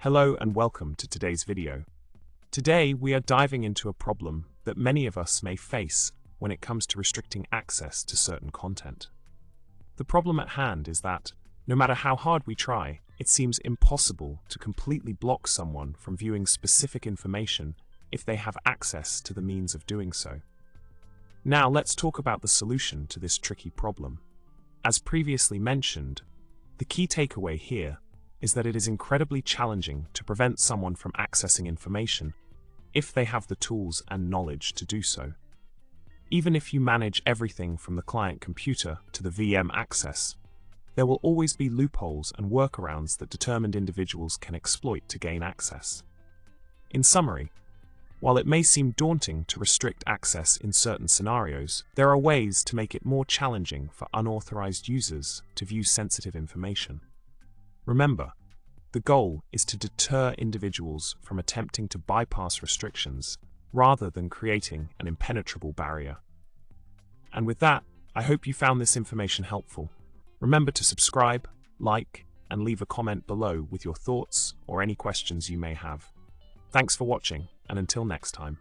Hello and welcome to today's video. Today we are diving into a problem that many of us may face when it comes to restricting access to certain content. The problem at hand is that, no matter how hard we try, it seems impossible to completely block someone from viewing specific information if they have access to the means of doing so. Now let's talk about the solution to this tricky problem. As previously mentioned, the key takeaway here is that it is incredibly challenging to prevent someone from accessing information if they have the tools and knowledge to do so. Even if you manage everything from the client computer to the VM access, there will always be loopholes and workarounds that determined individuals can exploit to gain access. In summary, while it may seem daunting to restrict access in certain scenarios, there are ways to make it more challenging for unauthorized users to view sensitive information. Remember, the goal is to deter individuals from attempting to bypass restrictions rather than creating an impenetrable barrier. And with that, I hope you found this information helpful. Remember to subscribe, like, and leave a comment below with your thoughts or any questions you may have. Thanks for watching, and until next time.